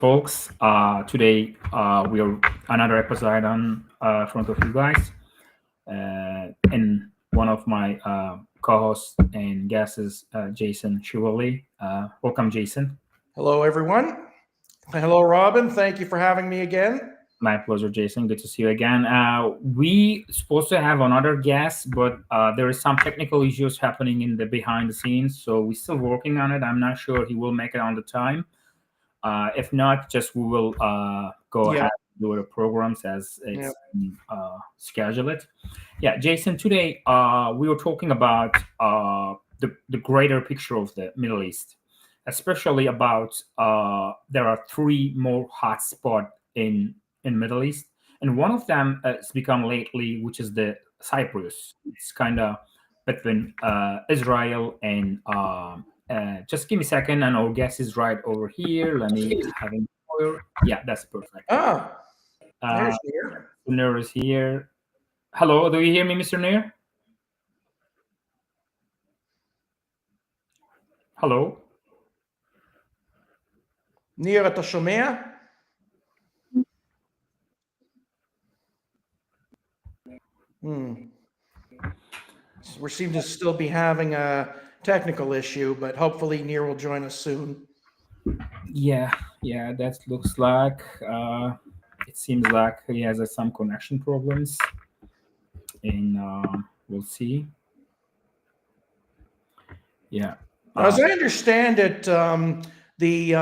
folks. Today we are another episode on front of you guys, and one of my co-hosts and guests is Jason SHVILI. Welcome, Jason. Hello, everyone. Hello, Robin. Thank you for having me again. My pleasure, Jason. Good to see you again. We supposed to have another guest, but there is some technical issues happening in the behind the scenes, so we're still working on it. I'm not sure he will make it on the time. If not, just we will go Yeah. ahead and do the programs as Yeah. it's schedule it. Yeah, Jason. Today we were talking about the greater picture of the Middle East, especially about there are three more hot spot in Middle East, and one of them has become lately, which is the Cyprus. It's kind of between Israel and just give me a second, and our guest is right over here. Let me have him. Yeah, that's perfect. Ah, Uh, there's Near. Nair is here. Hello, do you hear me, Mr. Nair? Hello. Near at השומע? We seem to still be having a technical issue, but hopefully Near will join us soon. Yeah, yeah, that looks like it seems like he has some connection problems, and we'll see. Yeah. As I understand it, the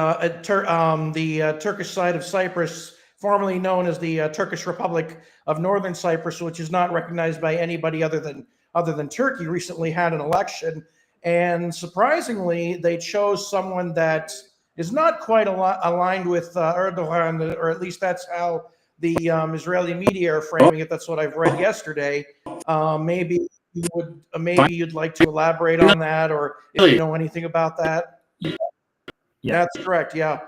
Turkish side of Cyprus, formerly known as the Turkish Republic of Northern Cyprus, which is not recognized by anybody other than Turkey, recently had an election, and surprisingly, they chose someone that is not quite aligned with Erdogan, or at least that's how the Israeli media are framing it. That's what I've read yesterday. Maybe you'd like to elaborate on that, or if you know anything about that. Yeah. That's correct. Yeah.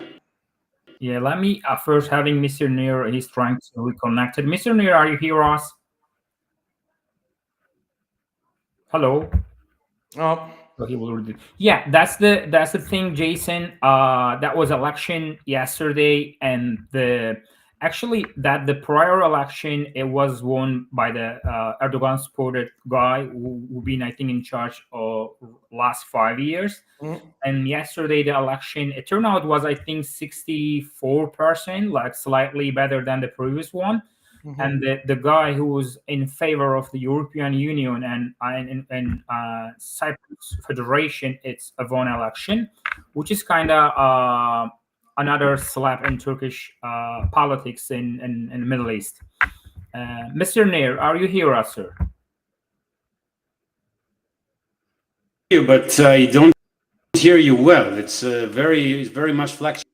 Yeah, let me first having Mr. Nair. He's trying to reconnect it. Mr. Nair, are you here, us? Hello. Oh, So he will read it. Yeah, that's the thing, Jason. That was election yesterday, and the actually that the prior election it was won by the Erdogan supported guy who been I think in charge last 5 years. And yesterday the election it turnout was I think 64%, like slightly better than the previous one. And the guy who was in favor of the European Union and Cyprus Federation, it's a won election, which is kind of another slap in Turkish politics in the Middle East. Mr. Nair, are you here, sir? But I don't hear you well. It's very much flexible.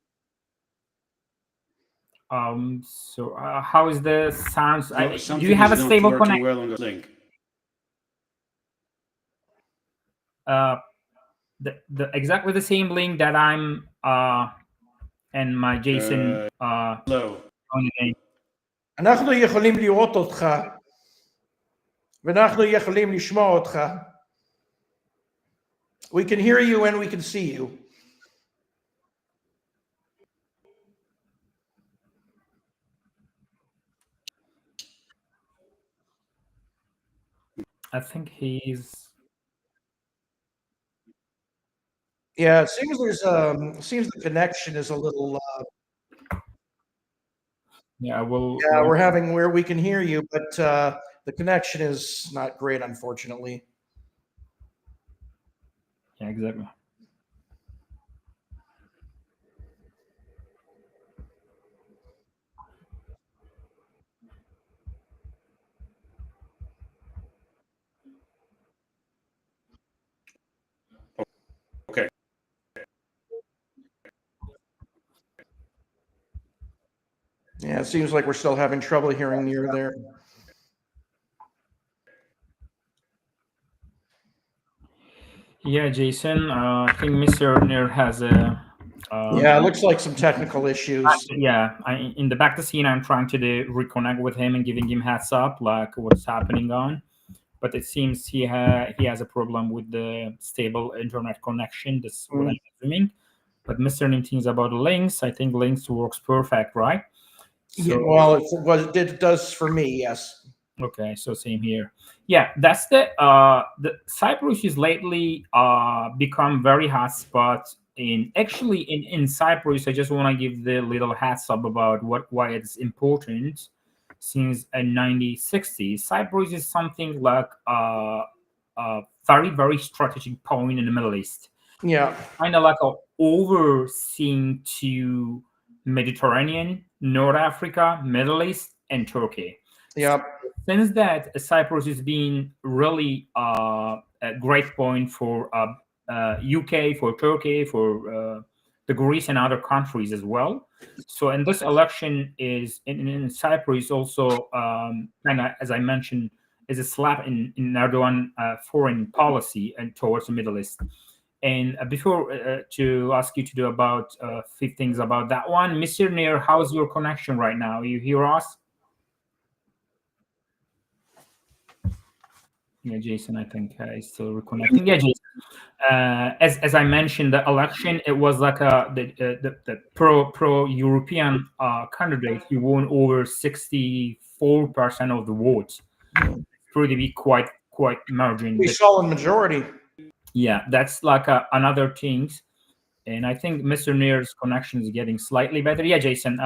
So how is the sound? Do you have a Something is stable not working connection? well on the link. The exactly the same link that I'm and my Jason Hello. אנחנו יכולים לראות אותך, ואנחנו יכולים לשמוע אותך. We can hear you and we can see you. I think he's. Yeah, it seems the connection is a little. Yeah, we'll. Yeah, we're having where we can hear you, but the connection is not great, unfortunately. Yeah, exactly. Okay. Yeah, it seems like we're still having trouble hearing Near there. Yeah, Jason. I think Mr. Nair has a. Yeah, it looks like some technical issues. Yeah, in the back the scene, I'm trying to reconnect with him and giving him heads up, like what's happening on. But it seems he has a problem with the stable internet connection. That's what I'm assuming. But Mr. Nim thinks about links. I think links works perfect, right? Yeah, well, it does for me, yes. Okay, so same here. Yeah, that's the Cyprus is lately become very hot spot in Cyprus. I just want to give the little hats up about why it's important. Since 1960s, Cyprus is something like a very strategic point in the Middle East. Yeah, Kind of like a overseeing to Mediterranean, North Africa, Middle East, and Turkey. yeah. Since that, Cyprus has been really a great point for UK, for Turkey, for the Greece and other countries as well. So, and this election is in Cyprus also kind of, as I mentioned, is a slap in Erdogan foreign policy and towards the Middle East. And before to ask you to do about 5 things about that one, Mr. Neer, how's your connection right now? You hear us? Yeah, Jason, I think is still reconnecting. Yeah, Jason. As I mentioned, the election, it was like the pro European candidate. He won over 64% of the votes. Pretty big, quite margin. We solid majority. Yeah, that's like another thing. And I think Mr. Neer's connection is getting slightly better. Yeah, Jason,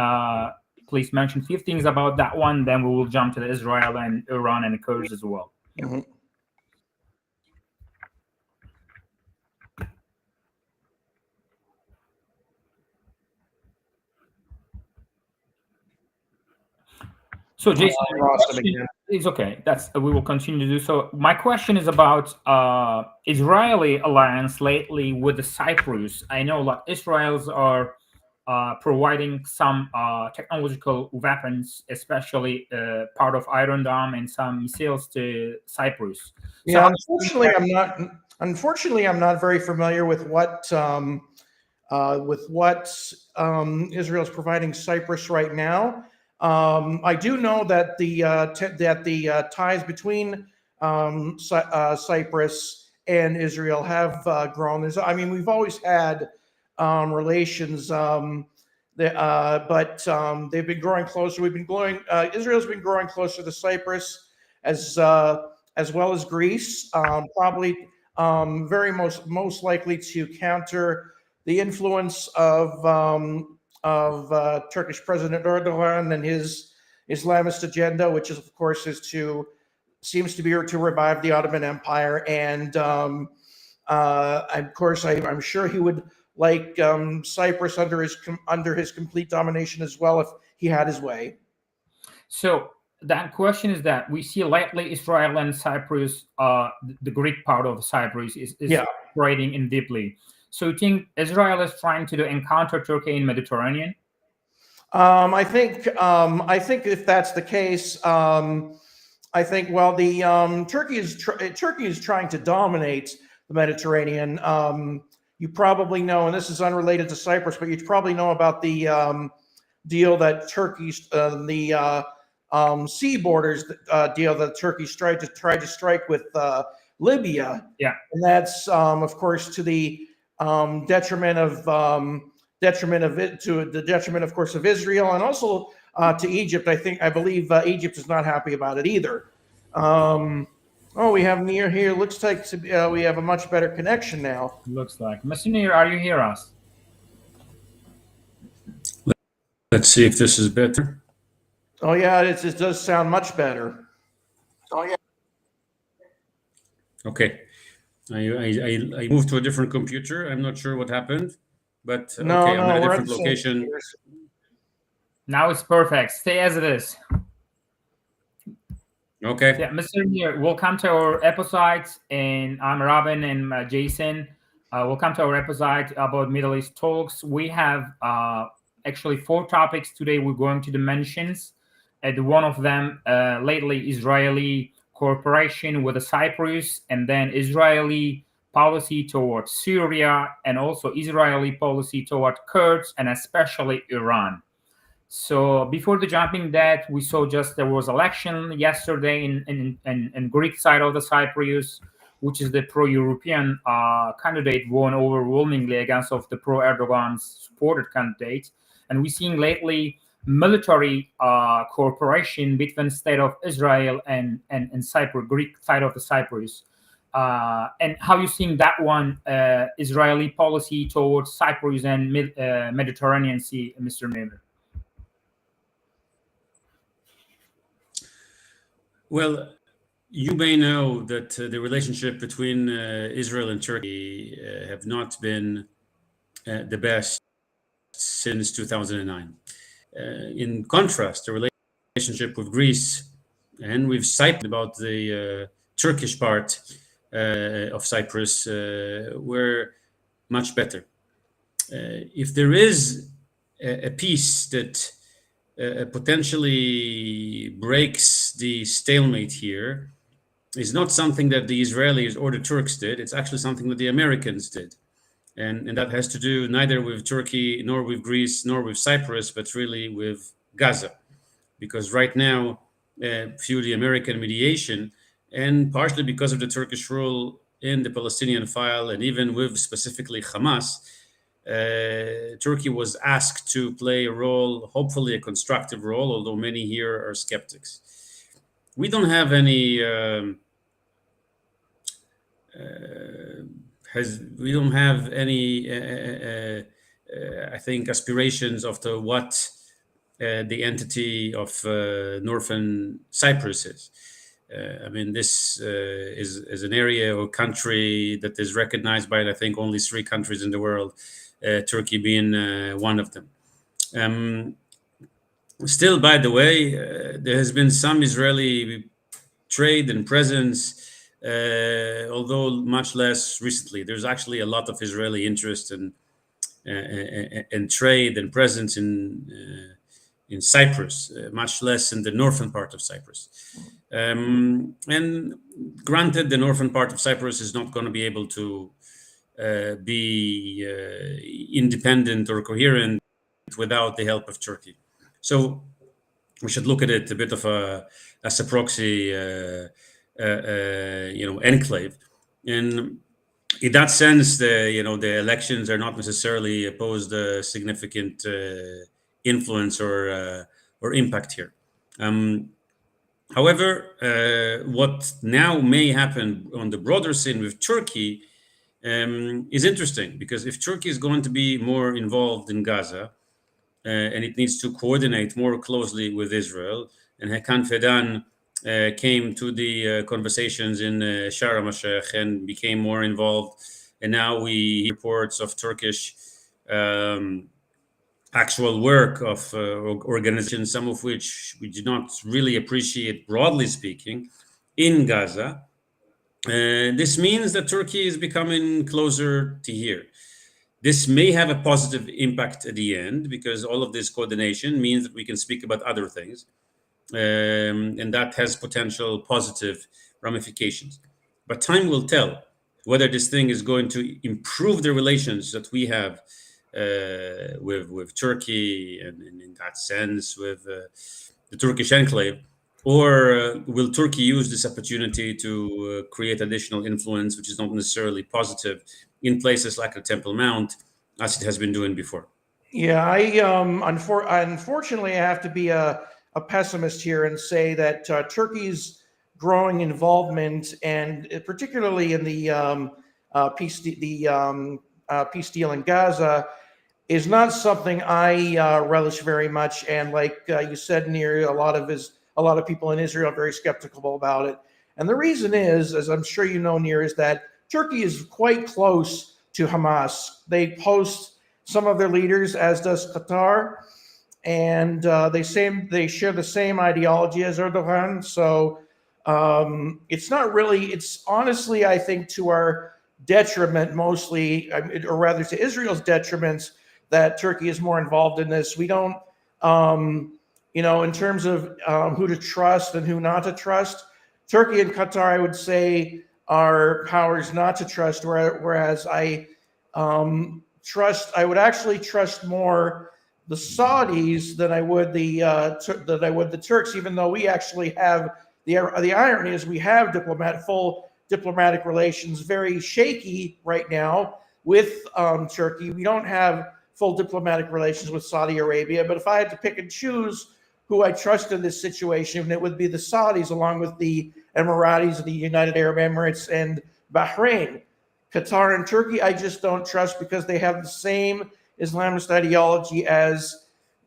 please mention 5 things about that one. Then we will jump to the Israel and Iran and the Kurds as well. Mm-hmm. So, Jason, it's okay. We will continue to do so. My question is about Israeli alliance lately with the Cyprus. I know like Israel's are providing some technological weapons, especially part of Iron Dome and some missiles to Cyprus. Yeah, unfortunately, I'm not very familiar with what Israel's providing Cyprus right now. I do know that the ties between Cyprus and Israel have grown. We've always had relations, but they've been growing closer. Israel's been growing closer to Cyprus as well as Greece, probably very most likely to counter the influence of Turkish President Erdogan and his Islamist agenda, which is, of course, seems to be to revive the Ottoman Empire. And of course, I'm sure he would like Cyprus under his complete domination as well if he had his way. So that question is that we see lately Israel and Cyprus, the Greek part of Cyprus is trading in deeply. So you think Israel is trying to encounter Turkey in Mediterranean? I think if that's the case, I think Turkey is trying to dominate the Mediterranean. You probably know, and this is unrelated to Cyprus, but you probably know about the deal that Turkey's the sea borders deal that Turkey tried to strike with Libya. Yeah, and that's of course to the detriment of Israel and also to Egypt. I believe Egypt is not happy about it either. We have Neer here. Looks like we have a much better connection now. Looks like. Mr. Neer, are you hear us? Let's see if this is better. Oh yeah, it does sound much better. Oh yeah. Okay. I moved to a different computer. I'm not sure what happened, but I'm in a different location. Now it's perfect. Stay as it is. Okay. Yeah, Mr. Neer, welcome to our episode, and I'm Robin and Jason. Welcome to our episode about Middle East talks. We have actually 4 topics today. We're going to the mentions, and one of them lately Israeli cooperation with the Cyprus, and then Israeli policy towards Syria, and also Israeli policy toward Kurds, and especially Iran. So before the jumping that, we saw just there was election yesterday in Greek side of the Cyprus. which is the pro-European candidate, won overwhelmingly against of the pro-Erdogan supported candidate. And we're seeing lately military cooperation between state of Israel and Cyprus, Greek side of the Cyprus. And how you seeing that one, Israeli policy towards Cyprus and Mediterranean Sea, Mr. Miller? Well, you may know that the relationship between Israel and Turkey have not been the best since 2009. In contrast, the relationship with Greece and with Cyprus, about the Turkish part of Cyprus, were much better. If there is a peace that potentially breaks the stalemate here, is not something that the Israelis or the Turks did. It's actually something that the Americans did. And that has to do neither with Turkey, nor with Greece, nor with Cyprus, but really with Gaza. Because right now, through the American mediation, and partially because of the Turkish rule in the Palestinian file, and even with specifically Hamas, Turkey was asked to play a role, hopefully a constructive role, although many here are skeptics. We don't have any I think, aspirations of what the entity of Northern Cyprus is. I mean, this is an area or country that is recognized by, I think, only 3 countries in the world, Turkey being one of them. Still, by the way, there has been some Israeli trade and presence, although much less recently. There's actually a lot of Israeli interest in trade and presence in Cyprus, much less in the northern part of Cyprus. And granted, the northern part of Cyprus is not going to be able to be independent or coherent without the help of Turkey. So we should look at it a bit of as a proxy, enclave. And in that sense, the elections are not necessarily posed a significant influence or impact here. However, what now may happen on the broader scene with Turkey is interesting, because if Turkey is going to be more involved in Gaza, and it needs to coordinate more closely with Israel, and Hakan Fidan came to the conversations in Sharm el-Sheikh and became more involved, and now we hear reports of Turkish actual work of organizations, some of which we do not really appreciate, broadly speaking, in Gaza. This means that Turkey is becoming closer to here. This may have a positive impact at the end, because all of this coordination means that we can speak about other things, and that has potential positive ramifications. But time will tell whether this thing is going to improve the relations that we have with Turkey, and in that sense with the Turkish enclave, or will Turkey use this opportunity to create additional influence, which is not necessarily positive, in places like the Temple Mount, as it has been doing before? Yeah, unfortunately, I have to be a pessimist here and say that Turkey's growing involvement, and particularly in the peace deal in Gaza, is not something I relish very much. And like you said, Nir, a lot of people in Israel are very skeptical about it. And the reason is, as I'm sure you know, Nir, is that Turkey is quite close to Hamas. They post some of their leaders, as does Qatar, and they share the same ideology as Erdogan. So it's honestly, I think, to our detriment mostly, or rather to Israel's detriment, that Turkey is more involved in this. We don't, in terms of who to trust and who not to trust, Turkey and Qatar, I would say, are powers not to trust, whereas I would actually trust more the Saudis than I would the Turks, even though we actually have the irony is we have full diplomatic relations very shaky right now with Turkey. We don't have full diplomatic relations with Saudi Arabia, but if I had to pick and choose who I trust in this situation, it would be the Saudis, along with the Emiratis, the United Arab Emirates, and Bahrain. Qatar and Turkey, I just don't trust because they have the same Islamist ideology as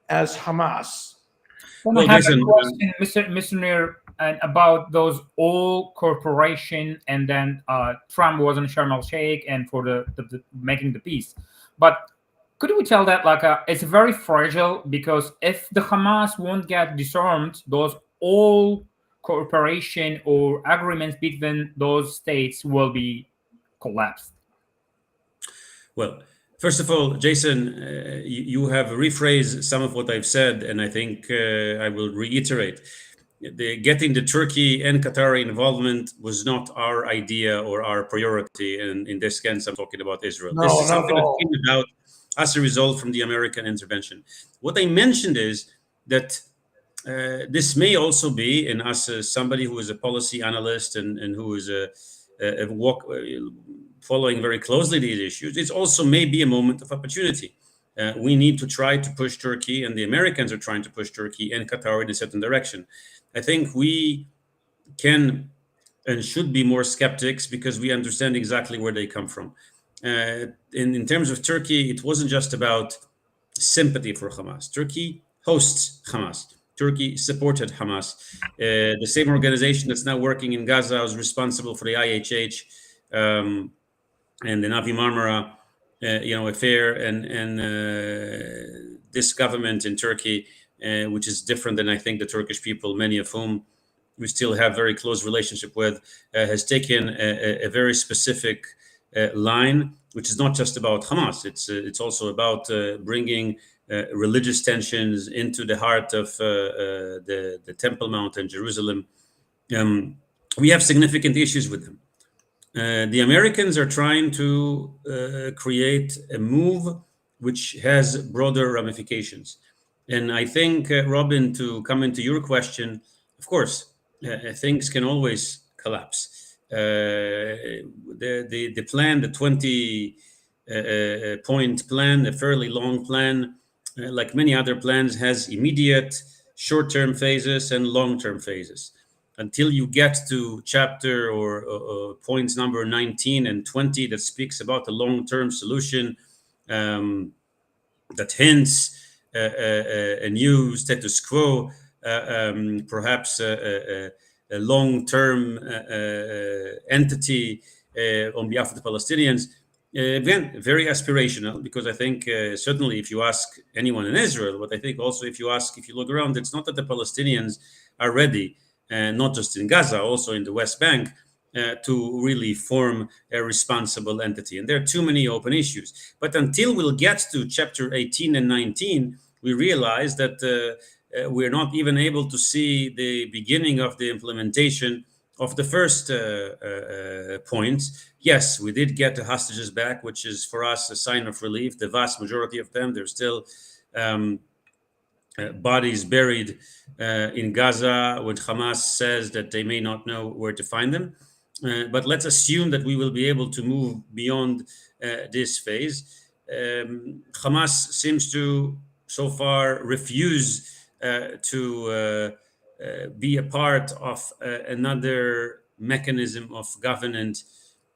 Hamas. I have a question, Mr. Nir, about those oil corporation, and then Trump was in Sharm el Sheikh and for the making the peace. But could we tell that it's very fragile, because if the Hamas won't get disarmed, those all cooperation or agreements between those states will be collapsed? Well, first of all, Jason, you have rephrased some of what I've said, and I think I will reiterate. Getting the Turkey and Qatari involvement was not our idea or our priority. And in this sense, I'm talking about Israel. This is something that came about as a result from the American intervention. What I mentioned is that this may also be, and as somebody who is a policy analyst and who is following very closely these issues, it also may be a moment of opportunity. We need to try to push Turkey, and the Americans are trying to push Turkey and Qatar in a certain direction. I think we can and should be more skeptics because we understand exactly where they come from. In terms of Turkey, it wasn't just about sympathy for Hamas. Turkey hosts Hamas. Turkey supported Hamas. The same organization that's now working in Gaza was responsible for the IHH and the Navi Marmara, affair, and this government in Turkey, which is different than I think the Turkish people, many of whom we still have very close relationship with, has taken a very specific line, which is not just about Hamas. It's also about bringing religious tensions into the heart of the Temple Mount in Jerusalem. We have significant issues with them. The Americans are trying to create a move which has broader ramifications. And I think, Robin, to come into your question, of course, things can always collapse. The plan, the 20-point plan, a fairly long plan, like many other plans, has immediate short-term phases and long-term phases. Until you get to chapter or points number 19 and 20 that speaks about the long-term solution, that hints a new status quo, perhaps a long-term entity on behalf of the Palestinians. Again, very aspirational, because I think certainly if you ask anyone in Israel, but I think also if you look around, it's not that the Palestinians are ready, not just in Gaza, also in the West Bank, to really form a responsible entity. And there are too many open issues. But until we'll get to chapter 18 and 19, we realize that we're not even able to see the beginning of the implementation of the first points. Yes, we did get the hostages back, which is for us a sign of relief. The vast majority of them, there's still bodies buried in Gaza, when Hamas says that they may not know where to find them. But let's assume that we will be able to move beyond this phase. Hamas seems to, so far, refuse to be a part of another mechanism of governance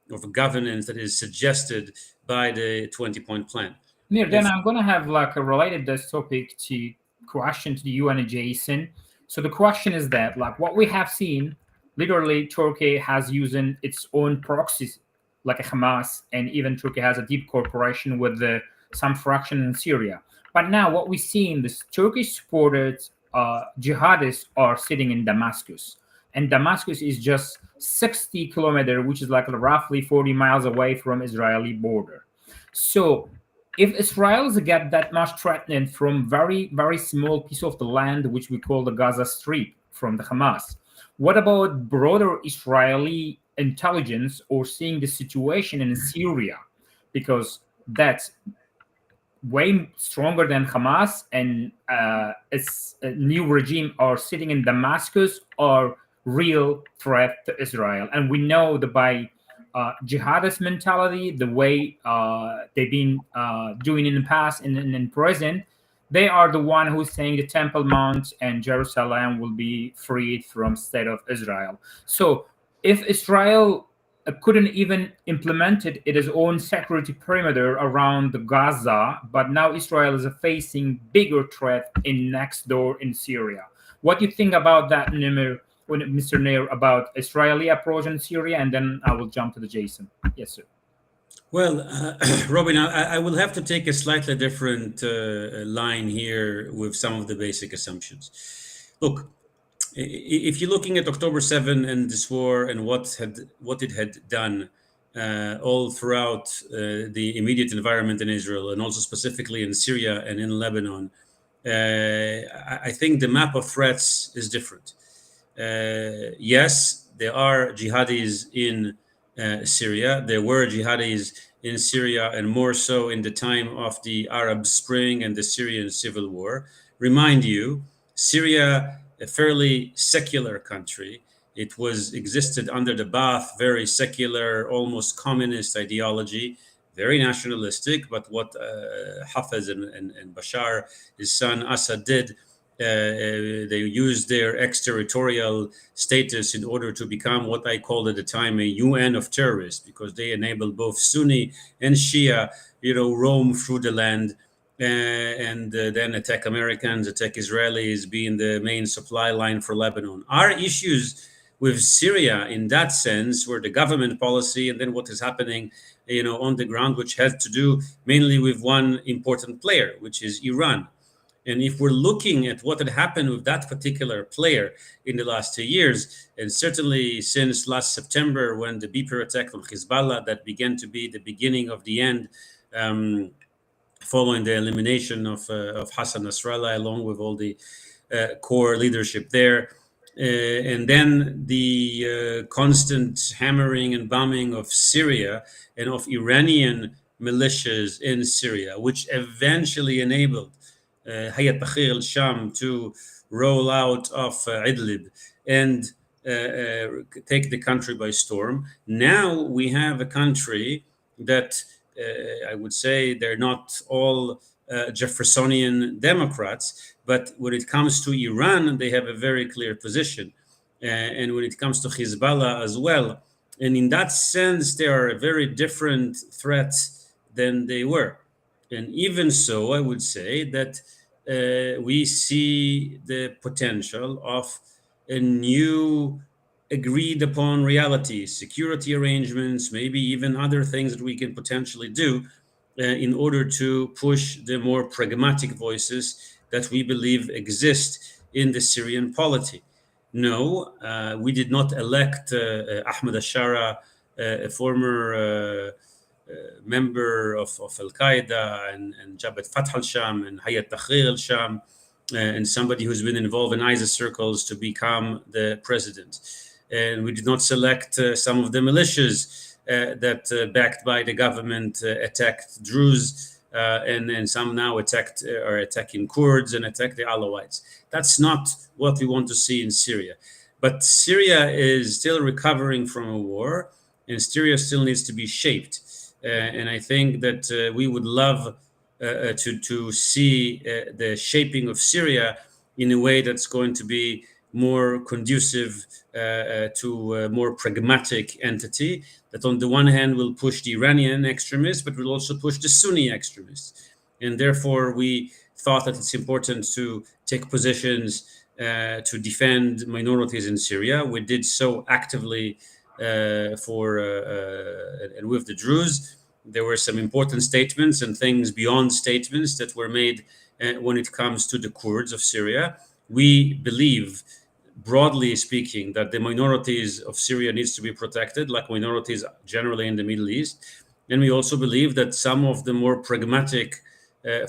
that is suggested by the 20-point plan. Nir, then I'm going to have a related this topic to question to you and Jason. So the question is that, what we have seen, literally Turkey has using its own proxies, like a Hamas, and even Turkey has a deep cooperation with some fraction in Syria. But now what we see in this Turkish-supported jihadists are sitting in Damascus. And Damascus is just 60 kilometers, which is roughly 40 miles away from Israeli border. So if Israel get that much threatened from very, very small piece of the land, which we call the Gaza Strip, from the Hamas, what about broader Israeli intelligence or seeing the situation in Syria? Because that's way stronger than Hamas, and its new regime are sitting in Damascus, or real threat to Israel. And we know that by jihadist mentality, the way they've been doing in the past and in present, they are the one who's saying the Temple Mount and Jerusalem will be freed from state of Israel. So if Israel couldn't even implemented its own security perimeter around the Gaza, but now Israel is facing bigger threat in next door in Syria. What do you think about that, Nimir, Mr. Nair, about Israeli approach in Syria? And then I will jump to the Jason. Yes, sir. Well, Robin, I will have to take a slightly different line here with some of the basic assumptions. Look, if you're looking at October 7 and this war and what it had done all throughout the immediate environment in Israel, and also specifically in Syria and in Lebanon, I think the map of threats is different. Yes, there are jihadis in Syria. There were jihadis in Syria, and more so in the time of the Arab Spring and the Syrian civil war. Remind you, Syria, a fairly secular country. It was existed under the Ba'ath, very secular, almost communist ideology, very nationalistic. But what Hafez and Bashar, his son Assad, did, they used their exterritorial status in order to become what I called at the time a UN of terrorists, because they enabled both Sunni and Shia, roam through the land and then attack Americans, attack Israelis, being the main supply line for Lebanon. Our issues with Syria in that sense were the government policy and then what is happening, on the ground, which has to do mainly with one important player, which is Iran. And if we're looking at what had happened with that particular player in the last 2 years, and certainly since last September when the Beeper attack on Hezbollah, that began to be the beginning of the end, following the elimination of Hassan Nasrallah, along with all the core leadership there. And then the constant hammering and bombing of Syria and of Iranian militias in Syria, which eventually enabled Hayat Tahrir al-Sham to roll out of Idlib and take the country by storm. Now we have a country that I would say they're not all Jeffersonian Democrats, but when it comes to Iran, they have a very clear position. And when it comes to Hezbollah as well. And in that sense, they are a very different threats than they were. And even so, I would say that we see the potential of a new agreed upon reality, security arrangements, maybe even other things that we can potentially do in order to push the more pragmatic voices that we believe exist in the Syrian polity. No, we did not elect Ahmed al-Shara, a former member of Al-Qaeda and Jabhat Fath al-Sham and Hayat Tahrir al-Sham, and somebody who's been involved in ISIS circles to become the president. And we did not select some of the militias that, backed by the government, attacked Druze, and some now are attacking Kurds and attack the Alawites. That's not what we want to see in Syria. But Syria is still recovering from a war, and Syria still needs to be shaped. And I think that we would love to see the shaping of Syria in a way that's going to be more conducive to a more pragmatic entity that on the one hand will push the Iranian extremists, but will also push the Sunni extremists. And therefore, we thought that it's important to take positions to defend minorities in Syria. We did so actively and with the Druze. There were some important statements and things beyond statements that were made when it comes to the Kurds of Syria. We believe, broadly speaking, that the minorities of Syria needs to be protected, like minorities generally in the Middle East. And we also believe that some of the more pragmatic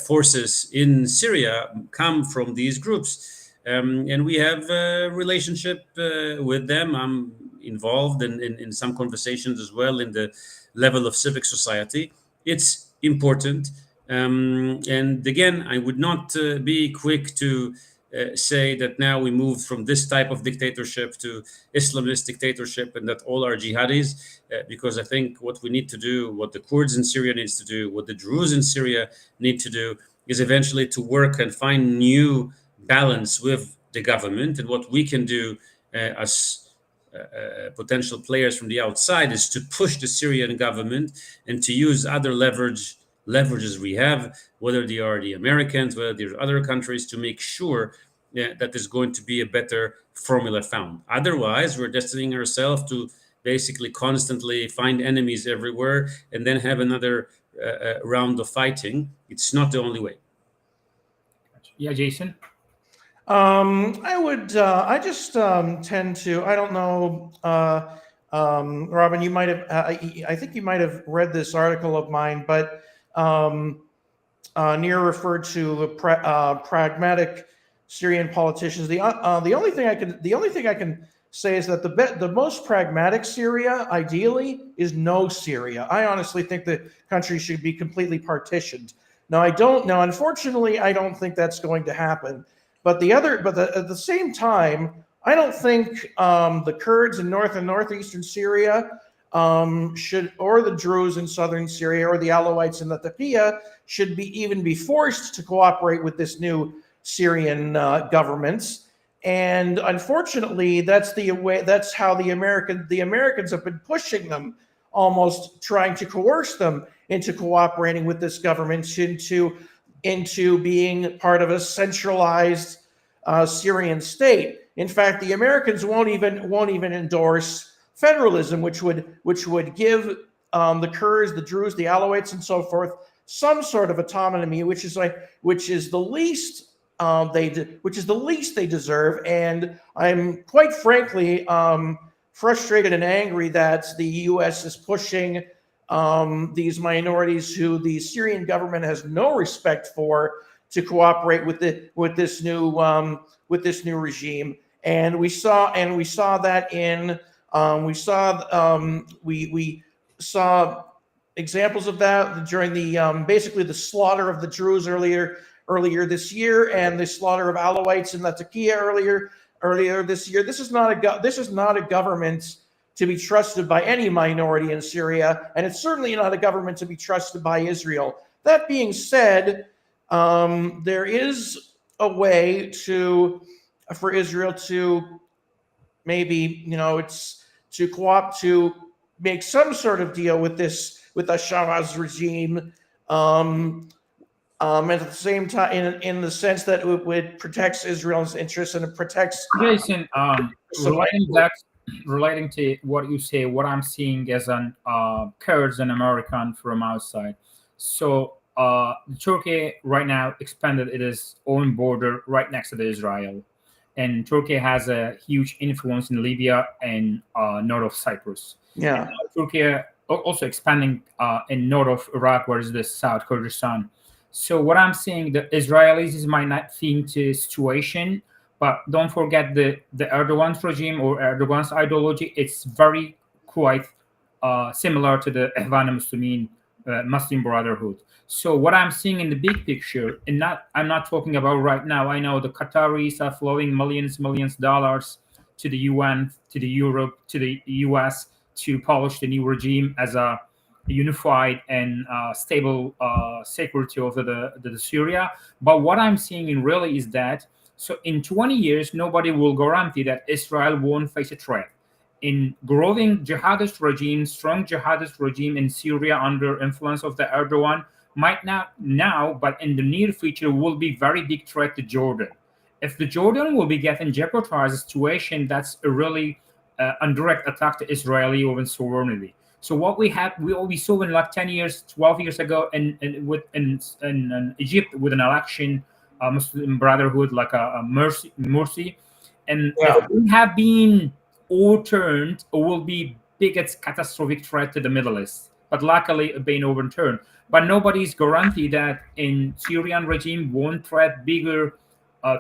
forces in Syria come from these groups. And we have a relationship with them. I'm involved in some conversations as well in the level of civic society. It's important. And again, I would not be quick to say that now we moved from this type of dictatorship to Islamist dictatorship and that all are jihadis, because I think what we need to do, what the Kurds in Syria needs to do, what the Druze in Syria need to do, is eventually to work and find new balance with the government. And what we can do as potential players from the outside is to push the Syrian government and to use other leverages we have, whether they are the Americans, whether they're other countries, to make sure that there's going to be a better formula found. Otherwise, we're destining ourselves to basically constantly find enemies everywhere and then have another round of fighting. It's not the only way. Yeah, Jason? I just tend to, I don't know, Robin, you might have, I think you might have read this article of mine, but Nir referred to the pragmatic Syrian politicians. The only thing I can say is that the most pragmatic Syria, ideally, is no Syria. I honestly think the country should be completely partitioned. Now, unfortunately, I don't think that's going to happen. But at the same time, I don't think the Kurds in North and Northeastern Syria should, or the Druze in Southern Syria, or the Alawites in Latakia should even be forced to cooperate with this new Syrian government. And unfortunately, that's how the Americans have been pushing them, almost trying to coerce them into cooperating with this government, into being part of a centralized Syrian state. In fact, the Americans won't even endorse federalism, which would give the Kurds, the Druze, the Alawites, and so forth some sort of autonomy, which is the least they deserve. And I'm quite frankly frustrated and angry that the U.S. is pushing these minorities who the Syrian government has no respect for to cooperate with this new regime. And we saw examples of that during the basically the slaughter of the Druze earlier this year, and the slaughter of Alawites in Latakia earlier this year. This is not a government to be trusted by any minority in Syria, and it's certainly not a government to be trusted by Israel. That being said, there is a way for Israel to maybe, to make some sort of deal with the Shah's regime, and at the same time, in the sense that it protects Israel's interests and it protects. Jason, relating to what you say, what I'm seeing as an Kurds and American from outside. So Turkey right now expanded its own border right next to the Israel, and Turkey has a huge influence in Libya and north of Cyprus. Yeah, and Turkey also expanding in north of Iraq, where is the South Kurdistan. So what I'm saying, the Israelis might not think the situation, but don't forget the Erdogan's regime or Erdogan's ideology. It's very quite similar to the Ihwan Muslimin, Muslim Brotherhood. So what I'm seeing in the big picture, and I'm not talking about right now. I know the Qataris are flowing millions of dollars to the UN, to the Europe, to the US to polish the new regime as a unified and stable security over the Syria. But what I'm seeing in really is that, so in 20 years, nobody will guarantee that Israel won't face a threat. In growing jihadist regime, strong jihadist regime in Syria under influence of the Erdogan might not now, but in the near future will be very big threat to Jordan. If the Jordan will be getting jeopardized situation, that's a really indirect attack to Israeli own sovereignty. So what we saw in like 10 years, 12 years ago in Egypt with an election, Muslim Brotherhood, like a Morsi, and if we have been overturned, it will be biggest catastrophic threat to the Middle East. But luckily, it being overturned. But nobody's guaranteed that in Syrian regime won't threat bigger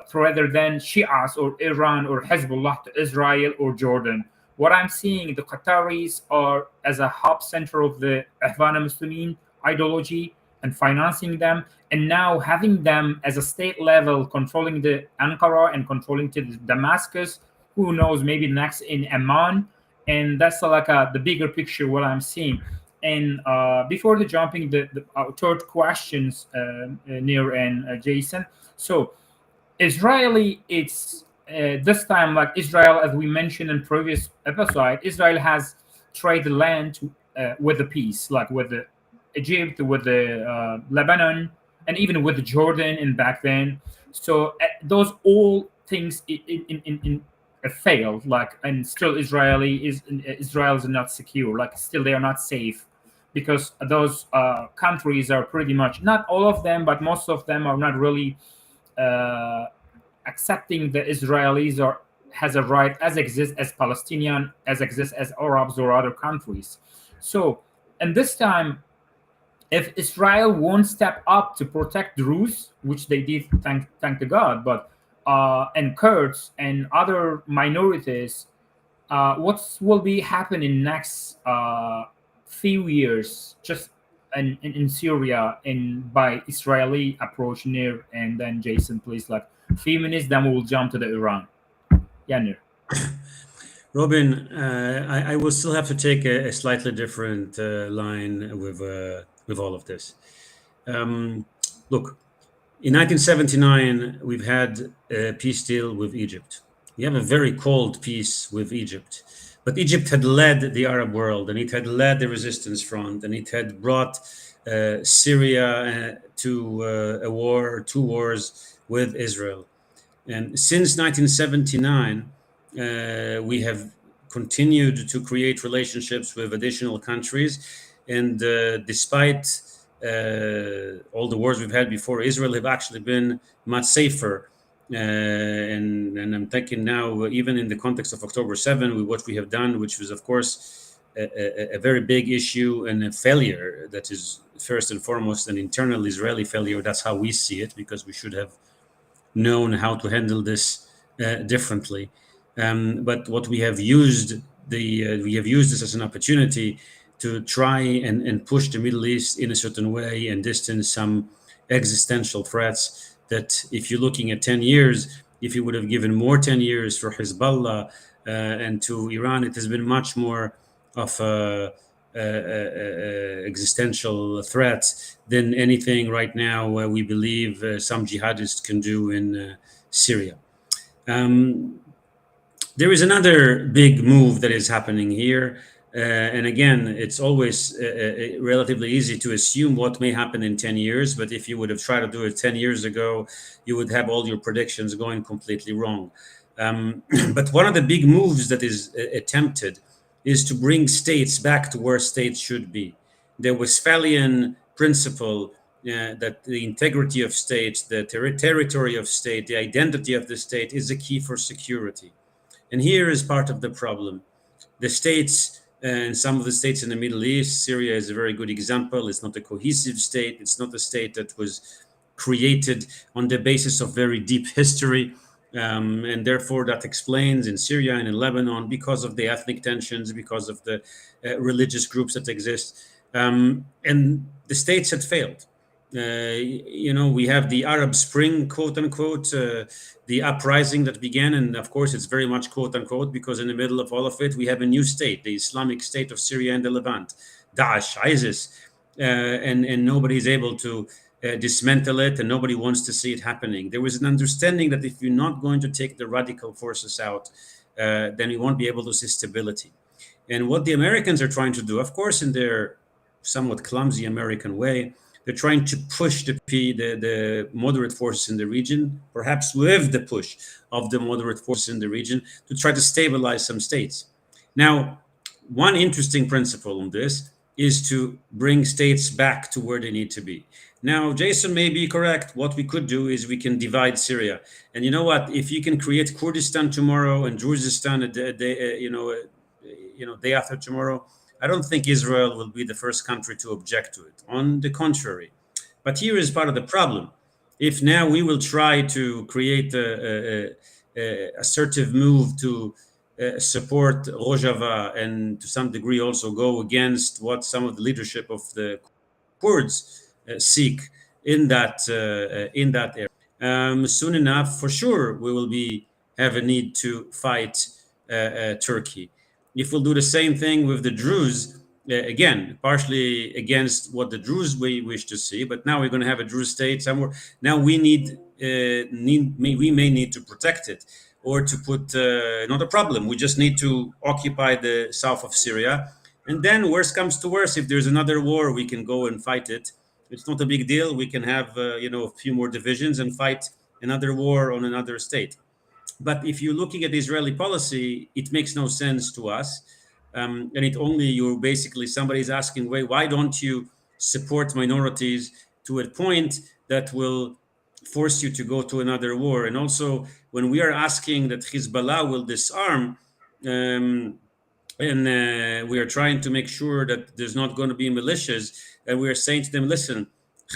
threat than Shias or Iran or Hezbollah to Israel or Jordan. What I'm seeing, the Qataris are as a hub center of the Ihwan Muslimin ideology, and financing them, and now having them as a state level controlling the Ankara and controlling to Damascus. Who knows? Maybe next in Amman, and that's like the bigger picture what I'm seeing. And before the jumping the third questions, Nir and Jason. So Israeli, it's this time like Israel, as we mentioned in previous episode, Israel has traded land with the peace, like with the Egypt, with the Lebanon, and even with Jordan and back then. So those all things failed, like, and still Israel is not secure, like still they are not safe because those countries are pretty much, not all of them, but most of them are not really uh, accepting the Israelis or has a right as exists as Palestinian, as exists as Arabs or other countries. So, and this time, if Israel won't step up to protect Druze, which they did, thank to God, but and Kurds and other minorities, what will be happening next few years, just in Syria, in by Israeli approach Near, and then Jason, please, like few minutes, then we will jump to the Iran. Yeah, Near. Robin, I will still have to take a slightly different line with all of this. Look, in 1979, we've had a peace deal with Egypt. We have a very cold peace with Egypt. But Egypt had led the Arab world, and it had led the resistance front, and it had brought Syria to a war, two wars with Israel. And since 1979, we have continued to create relationships with additional countries. And despite all the wars we've had before Israel, have actually been much safer. And I'm thinking now, even in the context of October 7, with what we have done, which was, of course, a very big issue and a failure that is first and foremost an internal Israeli failure. That's how we see it, because we should have known how to handle this differently. But what we have used we have used this as an opportunity to try and push the Middle East in a certain way and distance some existential threats that, if you're looking at 10 years, if you would have given more 10 years for Hezbollah and to Iran, it has been much more of a existential threat than anything right now we believe some jihadists can do in Syria. There is another big move that is happening here. And again, it's always relatively easy to assume what may happen in 10 years. But if you would have tried to do it 10 years ago, you would have all your predictions going completely wrong. But one of the big moves that is attempted is to bring states back to where states should be. The Westphalian principle that the integrity of states, the territory of state, the identity of the state is the key for security. And here is part of the problem. The states, and some of the states in the Middle East, Syria is a very good example. It's not a cohesive state. It's not a state that was created on the basis of very deep history. And therefore, that explains in Syria and in Lebanon, because of the ethnic tensions, because of the religious groups that exist. And the states had failed. We have the Arab Spring, quote unquote, the uprising that began. And of course, it's very much quote unquote, because in the middle of all of it, we have a new state, the Islamic State of Syria and the Levant, Daesh, ISIS. And nobody is able to dismantle it, and nobody wants to see it happening. There was an understanding that if you're not going to take the radical forces out, then you won't be able to see stability. And what the Americans are trying to do, of course, in their somewhat clumsy American way, they're trying to push the moderate forces in the region, perhaps with the push of the moderate forces in the region, to try to stabilize some states. Now, one interesting principle on this is to bring states back to where they need to be. Now, Jason may be correct. What we could do is we can divide Syria. And you know what? If you can create Kurdistan tomorrow and Druzistan day after tomorrow, I don't think Israel will be the first country to object to it. On the contrary. But here is part of the problem. If now we will try to create a assertive move to support Rojava, and to some degree also go against what some of the leadership of the Kurds seek in that area. Soon enough, for sure, we will have a need to fight Turkey. If we'll do the same thing with the Druze, again, partially against what the Druze we wish to see, but now we're going to have a Druze state somewhere. Now we we may need to protect it, or to put not a problem. We just need to occupy the south of Syria, and then worst comes to worst, if there's another war, we can go and fight it. It's not a big deal. We can have a few more divisions and fight another war on another state. But if you're looking at Israeli policy, it makes no sense to us. And you're basically, somebody's asking, why don't you support minorities to a point that will force you to go to another war? And also, when we are asking that Hezbollah will disarm, and we are trying to make sure that there's not going to be militias, and we are saying to them, listen,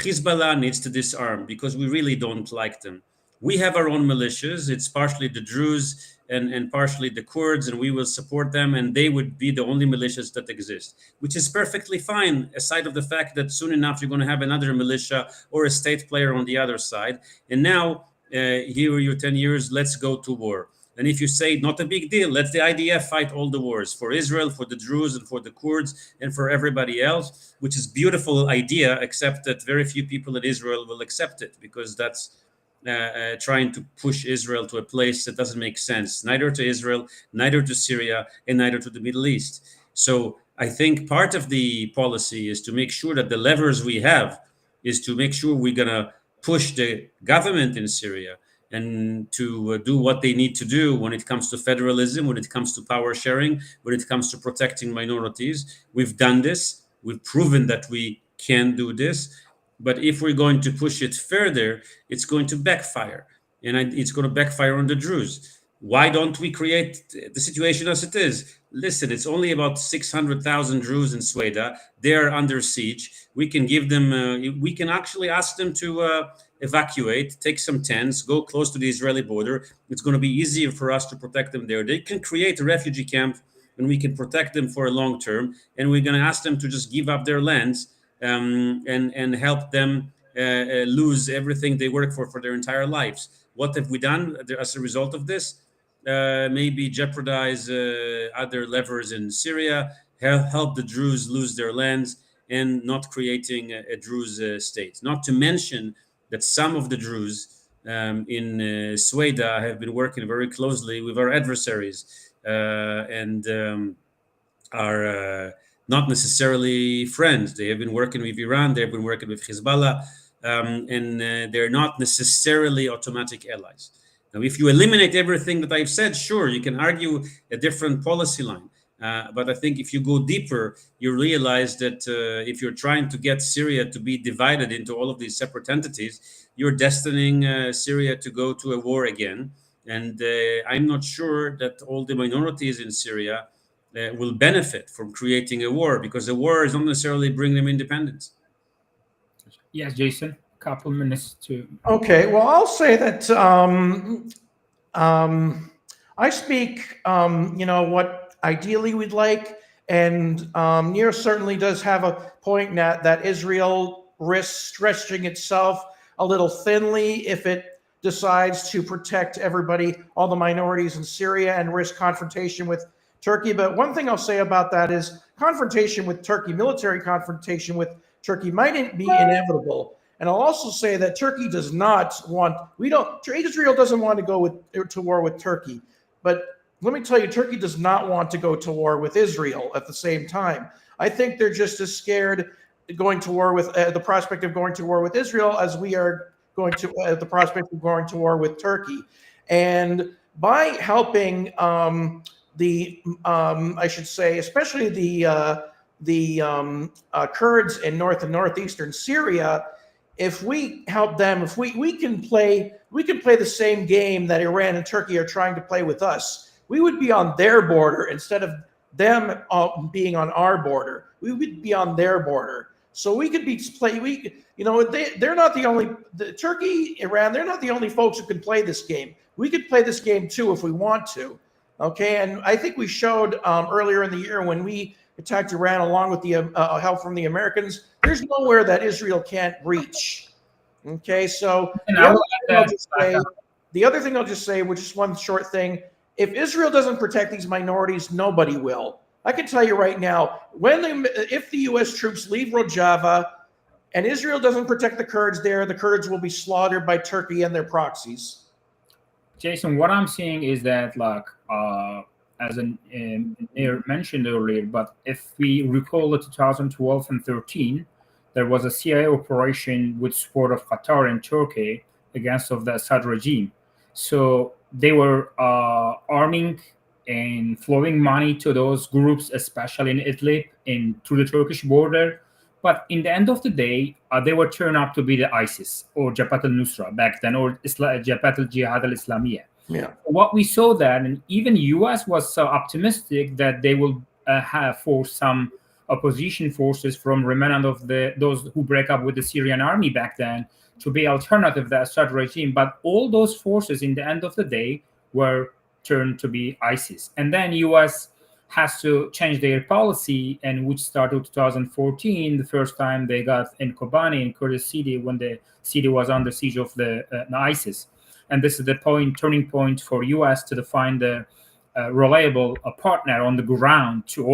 Hezbollah needs to disarm because we really don't like them. We have our own militias. It's partially the Druze and partially the Kurds, and we will support them, and they would be the only militias that exist, which is perfectly fine, aside of the fact that soon enough you're going to have another militia or a state player on the other side. And now, here are your 10 years, let's go to war. And if you say not a big deal, let the IDF fight all the wars for Israel, for the Druze, and for the Kurds, and for everybody else, which is a beautiful idea, except that very few people in Israel will accept it, because that's trying to push Israel to a place that doesn't make sense, neither to Israel, neither to Syria, and neither to the Middle East. So I think part of the policy is to make sure that the levers we have is to make sure we're going to push the government in Syria and to do what they need to do when it comes to federalism, when it comes to power sharing, when it comes to protecting minorities. We've done this. We've proven that we can do this. But if we're going to push it further, it's going to backfire. And it's going to backfire on the Druze. Why don't we create the situation as it is? Listen, it's only about 600,000 Druze in Sweden. They're under siege. We can give them, we can actually ask them to evacuate, take some tents, go close to the Israeli border. It's going to be easier for us to protect them there. They can create a refugee camp, and we can protect them for a long term. And we're going to ask them to just give up their lands and help them lose everything they work for their entire lives. What have we done as a result of this? Maybe jeopardize other levers in Syria, help the Druze lose their lands, and not creating a Druze state. Not to mention that some of the Druze in Sweden have been working very closely with our adversaries and are not necessarily friends. They have been working with Iran, they've been working with Hezbollah, and they're not necessarily automatic allies. Now, if you eliminate everything that I've said, sure, you can argue a different policy line. But I think if you go deeper, you realize that if you're trying to get Syria to be divided into all of these separate entities, you're destining Syria to go to a war again. And I'm not sure that all the minorities in Syria will benefit from creating a war, because a war is not necessarily bring them independence. Yes, Jason, a couple minutes to. Okay, well, I'll say that I speak, what ideally we'd like, and Nir certainly does have a point that Israel risks stretching itself a little thinly if it decides to protect everybody, all the minorities in Syria, and risk confrontation with Turkey. But one thing I'll say about that is confrontation with Turkey, military confrontation with Turkey might be inevitable. And I'll also say that Turkey does not want, Israel doesn't want to go to war with Turkey. But let me tell you, Turkey does not want to go to war with Israel at the same time. I think they're just as scared going to war with the prospect of going to war with Israel as we are going to the prospect of going to war with Turkey. And by helping I should say, especially the Kurds in north and northeastern Syria, if we help them, if we can play the same game that Iran and Turkey are trying to play with us, we would be on their border instead of them being on our border. We would be on their border. So we could they're not the only, Turkey, Iran, they're not the only folks who can play this game. We could play this game too if we want to. Okay, and I think we showed earlier in the year when we attacked Iran along with the help from the Americans. There's nowhere that Israel can't reach. Okay, so the other thing I'll just say, which is one short thing, if Israel doesn't protect these minorities, nobody will. I can tell you right now, if the U.S. troops leave Rojava and Israel doesn't protect the Kurds there, the Kurds will be slaughtered by Turkey and their proxies. Jason, what I'm seeing is that, like, as Nir mentioned earlier, but if we recall the 2012 and 13, there was a CIA operation with support of Qatar and Turkey against of the Assad regime. So they were arming and flowing money to those groups, especially in Idlib and through the Turkish border. But in the end of the day, they were turned out to be the ISIS or Jabhat al-Nusra back then, or Jabhat al-Jihad al-Islamiyah. Yeah. What we saw then, and even U.S. was so optimistic that they will have forced some opposition forces from remnant of those who break up with the Syrian army back then to be alternative to the Assad regime. But all those forces, in the end of the day, were turned to be ISIS. And then U.S. has to change their policy, and which started 2014, the first time they got in Kobani, in Kurdish city, when the city was under siege of the ISIS. And this is the turning point for U.S. to find a reliable partner on the ground to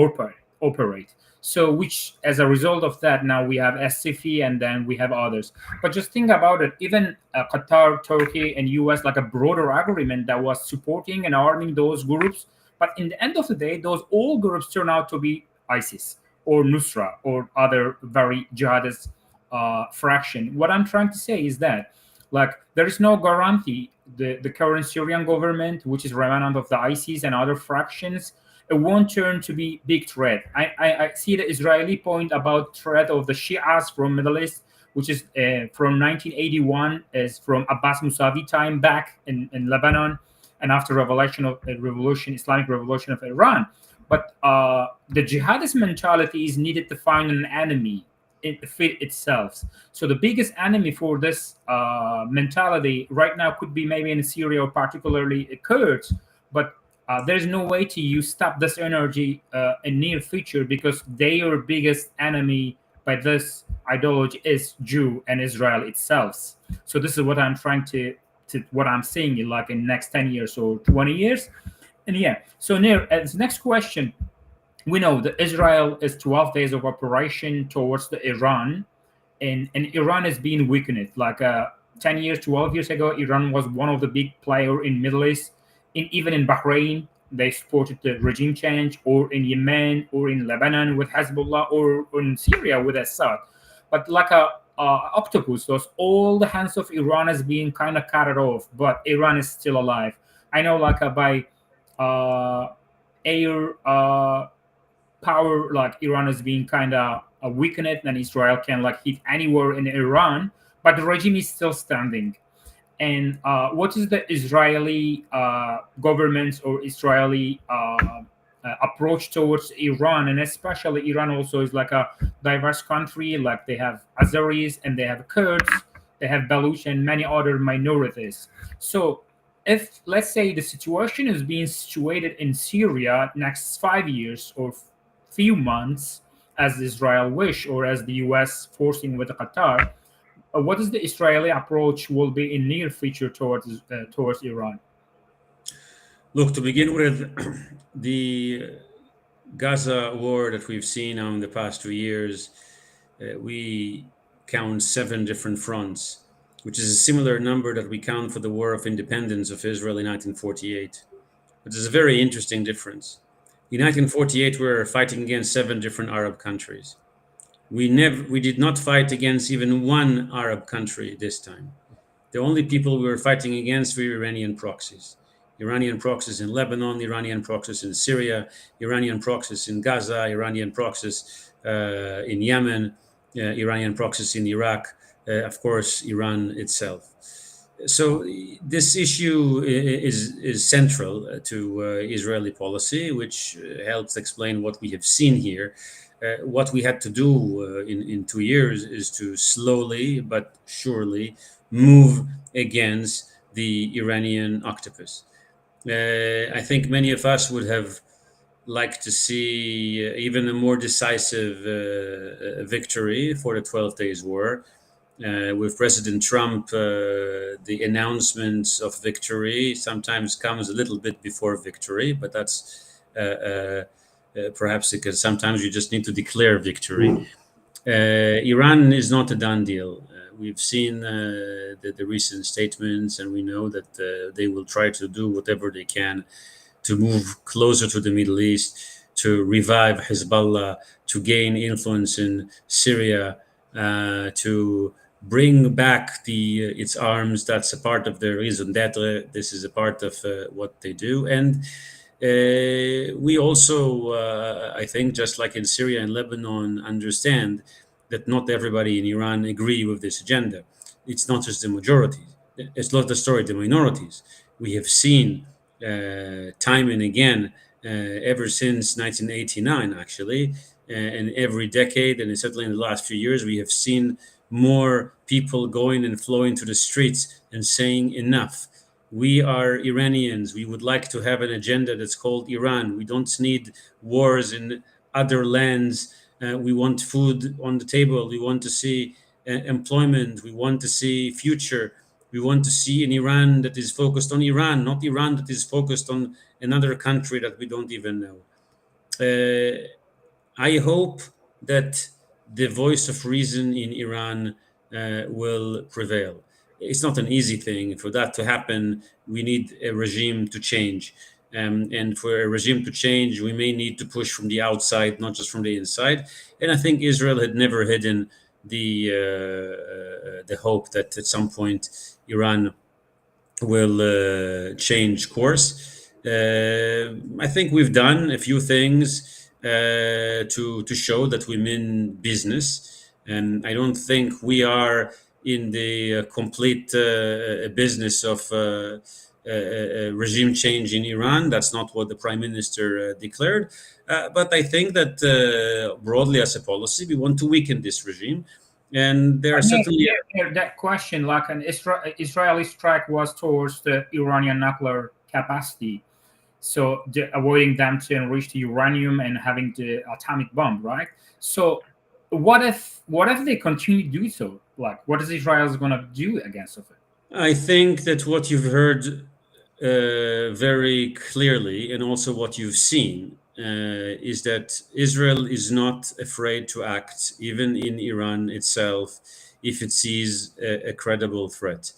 operate. So, which as a result of that, now we have SHVILI and then we have others. But just think about it, even Qatar, Turkey, and U.S., like a broader agreement that was supporting and arming those groups. But in the end of the day, those all groups turn out to be ISIS or Nusra or other very jihadist fraction. What I'm trying to say is that, like, there is no guarantee the current Syrian government, which is remnant of the ISIS and other fractions, it won't turn to be big threat. I see the Israeli point about threat of the Shias from Middle East, which is from 1981, is from Abbas Musavi time back in Lebanon, and after Islamic revolution of Iran. But the jihadist mentality is needed to find an enemy in the fit itself. So the biggest enemy for this mentality right now could be maybe in Syria, or particularly Kurds. But there's no way to stop this energy in near future, because their biggest enemy by this ideology is Jew and Israel itself. So this is what I'm trying to what I'm saying, like in next 10 years or 20 years. And yeah, so Nir, as next question, we know that Israel is 12 days of operation towards the Iran, and Iran is being weakened. Like 10 years, 12 years ago, Iran was one of the big players in Middle East. Even in Bahrain, they supported the regime change, or in Yemen, or in Lebanon with Hezbollah, or in Syria with Assad. But like a octopus, those all the hands of Iran is being kind of cut off, but Iran is still alive. I know, like by air power, like Iran is being kind of weakened, and Israel can like hit anywhere in Iran, but the regime is still standing. And what is the Israeli government or Israeli approach towards Iran? And especially Iran also is like a diverse country. Like they have Azeris and they have Kurds, they have Baluch and many other minorities. So if, let's say, the situation is being situated in Syria next 5 years or few months, as Israel wish, or as the U.S. forcing with Qatar, what is the Israeli approach will be in near future towards Iran? Look, to begin with, the Gaza war that we've seen now in the past 2 years, we count 7 different fronts, which is a similar number that we count for the War of Independence of Israel in 1948. But there's a very interesting difference. In 1948, we were fighting against 7 different Arab countries. We did not fight against even one Arab country this time. The only people we were fighting against were Iranian proxies. Iranian proxies in Lebanon, Iranian proxies in Syria, Iranian proxies in Gaza, Iranian proxies in Yemen, Iranian proxies in Iraq, of course, Iran itself. So this issue is central to Israeli policy, which helps explain what we have seen here. What we had to do in 2 years is to slowly but surely move against the Iranian octopus. I think many of us would have like to see even a more decisive victory for the 12 days war. With President Trump, the announcement of victory sometimes comes a little bit before victory, but that's perhaps because sometimes you just need to declare victory. Iran is not a done deal. We've seen the recent statements, and we know that they will try to do whatever they can to move closer to the Middle East, to revive Hezbollah, to gain influence in Syria, to bring back its arms. That's a part of their raison d'etre. This is a part of what they do. And we also, I think, just like in Syria and Lebanon, understand that not everybody in Iran agree with this agenda. It's not just the majority. It's not the story of the minorities. We have seen time and again, ever since 1989, actually, and every decade, and certainly in the last few years, we have seen more people going and flowing to the streets and saying enough. We are Iranians. We would like to have an agenda that's called Iran. We don't need wars in other lands. We want food on the table. We want to see employment. We want to see future. We want to see an Iran that is focused on Iran, not Iran that is focused on another country that we don't even know. I hope that the voice of reason in Iran will prevail. It's not an easy thing. For that to happen, we need a regime to change. And for a regime to change, we may need to push from the outside, not just from the inside. And I think Israel had never hidden the hope that at some point Iran will change course. I think we've done a few things to show that we mean business, and I don't think we are in the complete business of regime change in Iran. That's not what the prime minister declared. But I think that broadly as a policy, we want to weaken this regime. And there are certainly... that question, like an Israeli strike was towards the Iranian nuclear capacity. So avoiding them to enrich the uranium and having the atomic bomb, right? So what if they continue to do so? Like, what is Israel going to do against it? I think that what you've heard very clearly, and also what you've seen, is that Israel is not afraid to act, even in Iran itself, if it sees a credible threat.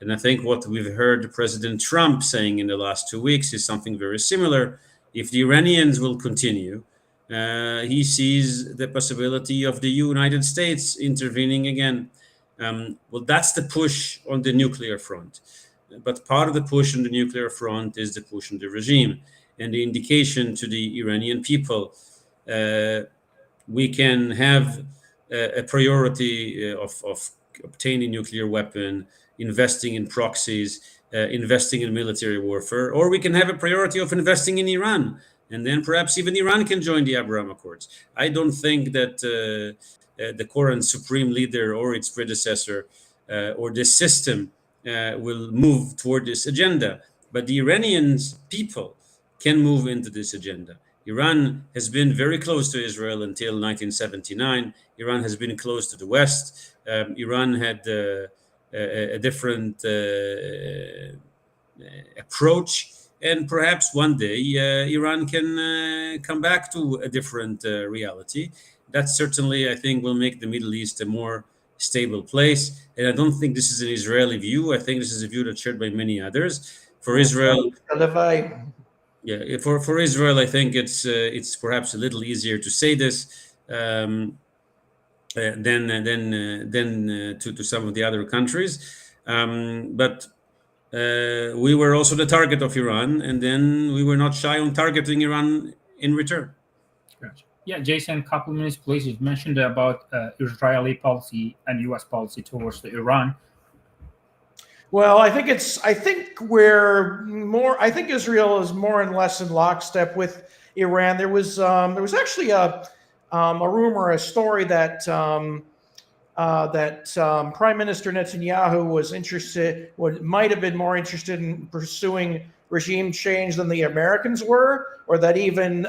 And I think what we've heard President Trump saying in the last 2 weeks is something very similar. If the Iranians will continue, he sees the possibility of the United States intervening again. Well, that's the push on the nuclear front. But part of the push on the nuclear front is the push on the regime and the indication to the Iranian people. We can have a priority of obtaining nuclear weapon, investing in proxies, investing in military warfare, or we can have a priority of investing in Iran. And then perhaps even Iran can join the Abraham Accords. I don't think that the current supreme leader or its predecessor or the system will move toward this agenda. But the Iranian people can move into this agenda. Iran has been very close to Israel until 1979. Iran has been close to the West. Iran had a different approach. And perhaps one day Iran can come back to a different reality. That certainly, I think, will make the Middle East a more stable place. And I don't think this is an Israeli view. I think this is a view that's shared by many others. For Israel, for Israel, I think it's perhaps a little easier to say this than to some of the other countries. But we were also the target of Iran, and then we were not shy on targeting Iran in return. Gotcha. Yeah, Jason, a couple minutes, please. You mentioned about Israeli policy and U.S. policy towards the Iran. Well, I think Israel is more and less in lockstep with Iran. There was actually a rumor, a story that Prime Minister Netanyahu was might have been more interested in pursuing regime change than the Americans were, or that even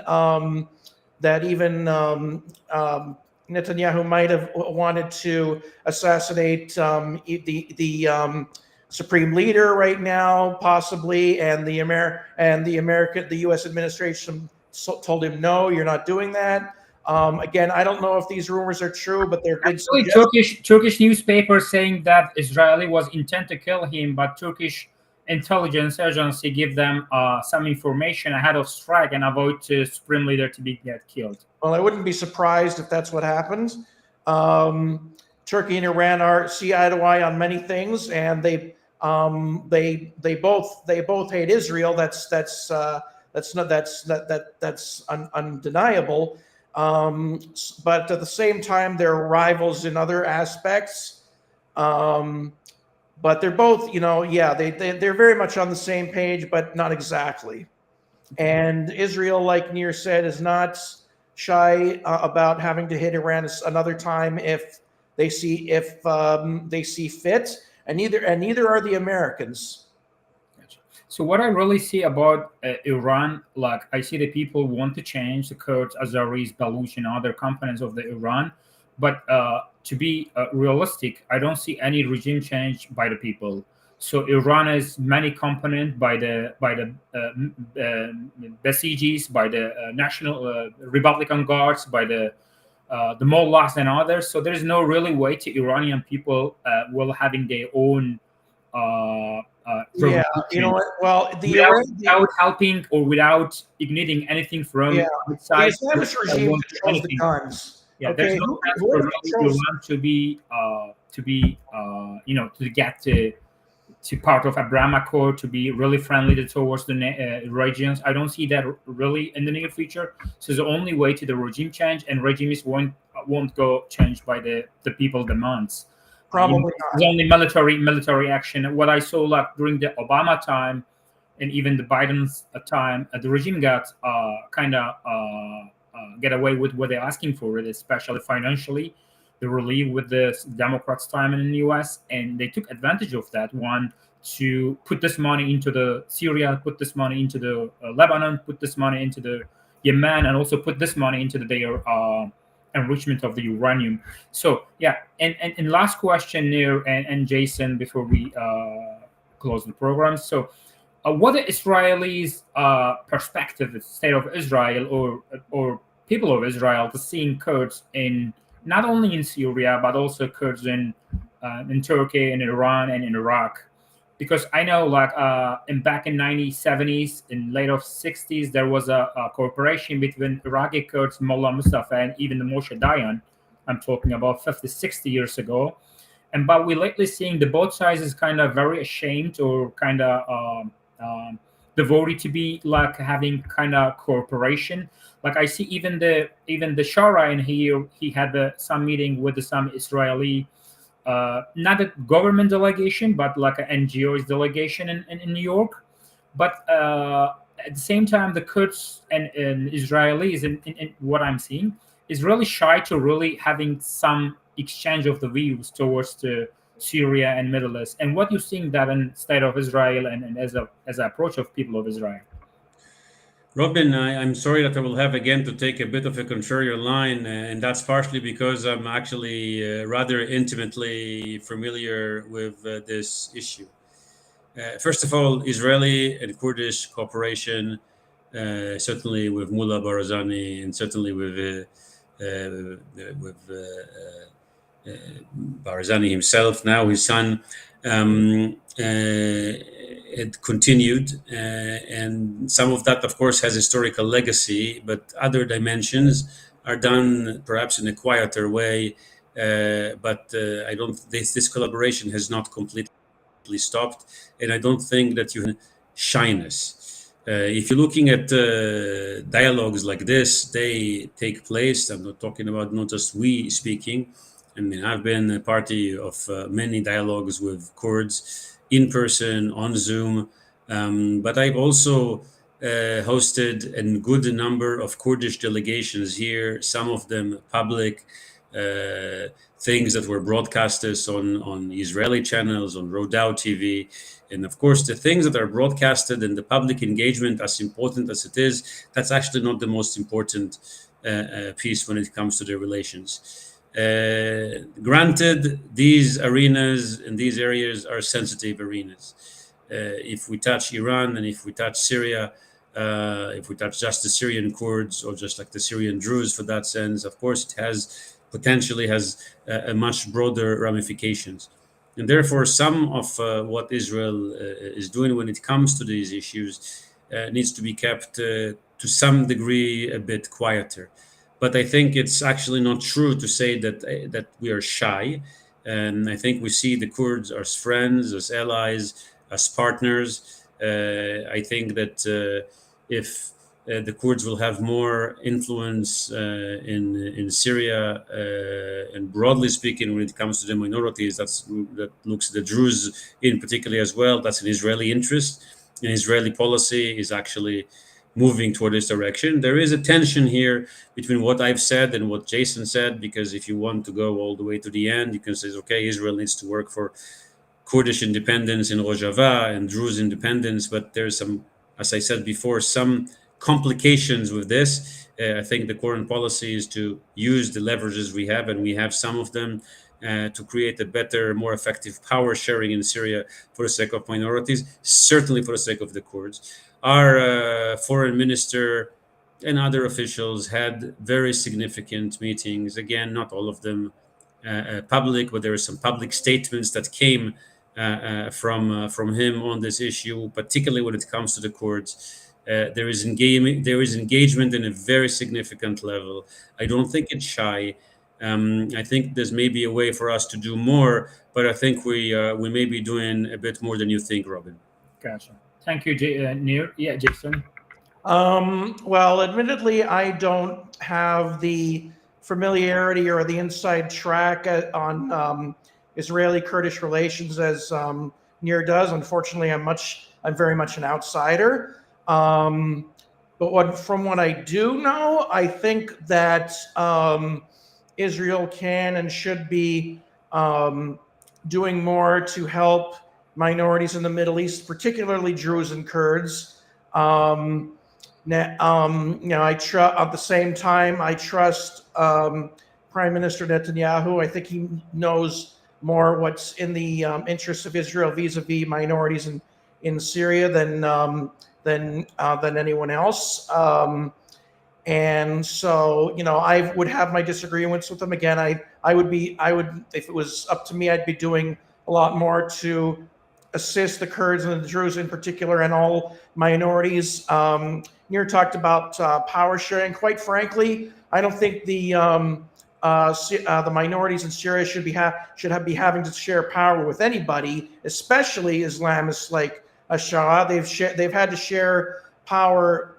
Netanyahu might have wanted to assassinate the supreme leader right now, possibly, and the U.S. administration told him, no, you're not doing that. Again, I don't know if these rumors are true, but they're good. Actually, Turkish newspapers saying that Israeli was intent to kill him, but Turkish intelligence agency give them some information ahead of strike and avoid the supreme leader to get killed. Well, I wouldn't be surprised if that's what happens. Turkey and Iran see eye to eye on many things, and they both hate Israel. That's undeniable. But at the same time, they're rivals in other aspects. But they're both, they're very much on the same page, but not exactly. And Israel, like Nir said, is not shy about having to hit Iran another time if they see fit, and neither are the Americans. So what I really see about Iran, like I see the people want to change the Kurds, Azeris, Baluch, and other components of the Iran, but to be realistic, I don't see any regime change by the people. So Iran is many component by the Basijis, by the National Republican Guards, by the mullahs and others. So there's no really way to Iranian people will having their own. Yeah, you know what? Well, without helping or without igniting anything from outside. The Islamic regime controls the guns. Yeah, okay. There's no chance for Iran to get to part of Abraham Accord, to be really friendly towards the regions. I don't see that really in the near future. So the only way to the regime change, and regimes won't go changed by the people demands. Probably not. It's only military action. What I saw like during the Obama time and even the Biden's time, the regime got get away with what they're asking for it, especially financially. The relief with the Democrats' time in the U.S., and they took advantage of that one to put this money into the Syria, put this money into the Lebanon, put this money into the Yemen, and also put this money into their enrichment of the uranium. So yeah, and last question, Nir and Jason, before we close the program. So what are Israelis' perspective, the state of Israel or people of Israel, to seeing Kurds in not only in Syria but also Kurds in Turkey, in Iran, and in Iraq? Because I know, like, back in 1970s, in late of 60s, there was a cooperation between Iraqi Kurds, Mullah Mustafa, and even the Moshe Dayan. I'm talking about 50, 60 years ago. But we're lately seeing the both sides is kind of very ashamed or kind of devoted to be like having kind of cooperation. Like I see even the Shara in here, he had some meeting with some Israeli. Not a government delegation, but like an NGO's delegation in New York. But at the same time, the Kurds and Israelis, in what I'm seeing, is really shy to really having some exchange of the views towards the Syria and Middle East. And what you're seeing that in state of Israel and as an approach of people of Israel. Robin, I'm sorry that I will have again to take a bit of a contrarian line, and that's partially because I'm actually rather intimately familiar with this issue. First of all, Israeli and Kurdish cooperation, certainly with Mullah Barzani and certainly with Barzani himself, now his son, it continued, and some of that, of course, has historical legacy, but other dimensions are done perhaps in a quieter way. But I don't. This collaboration has not completely stopped, and I don't think that you have shyness. If you're looking at dialogues like this, they take place. I'm not talking about not just we speaking. I mean, I've been a party of many dialogues with Kurds in person, on Zoom, but I've also hosted a good number of Kurdish delegations here, some of them public, things that were broadcasted on Israeli channels, on Rodau TV. And of course, the things that are broadcasted and the public engagement, as important as it is, that's actually not the most important piece when it comes to the relations. Granted, these arenas and these areas are sensitive arenas. If we touch Iran and if we touch Syria, if we touch just the Syrian Kurds or just like the Syrian Druze for that sense, of course, it has potentially has a much broader ramifications. And therefore, some of what Israel is doing when it comes to these issues needs to be kept to some degree a bit quieter. But I think it's actually not true to say that we are shy. And I think we see the Kurds as friends, as allies, as partners. I think that if the Kurds will have more influence in Syria, and broadly speaking, when it comes to the minorities, that looks at the Druze in particular as well. That's an Israeli interest. And Israeli policy is actually moving toward this direction. There is a tension here between what I've said and what Jason said, because if you want to go all the way to the end, you can say, okay, Israel needs to work for Kurdish independence in Rojava and Druze independence, but there's some, as I said before, some complications with this. I think the current policy is to use the leverages we have, and we have some of them, to create a better, more effective power sharing in Syria for the sake of minorities, certainly for the sake of the Kurds. Our foreign minister and other officials had very significant meetings. Again, not all of them public, but there are some public statements that came from him on this issue, particularly when it comes to the Kurds. There is engagement in a very significant level. I don't think it's shy. I think there's maybe a way for us to do more, but I think we may be doing a bit more than you think, Robin. Gotcha. Thank you, Nir. Yeah, Jason. Well, admittedly, I don't have the familiarity or the inside track on Israeli-Kurdish relations as Nir does. Unfortunately, I'm very much an outsider. But from what I do know, I think that Israel can and should be doing more to help minorities in the Middle East, particularly Druze and Kurds. At the same time, I trust Prime Minister Netanyahu. I think he knows more what's in the interests of Israel vis-a-vis minorities in Syria than anyone else. And so, I would have my disagreements with him. Again, I would, if it was up to me, I'd be doing a lot more to assist the Kurds and the Druze in particular, and all minorities. Nir talked about power sharing. Quite frankly, I don't think the minorities in Syria should be having to share power with anybody, especially Islamists like Ashara. They've had to share power,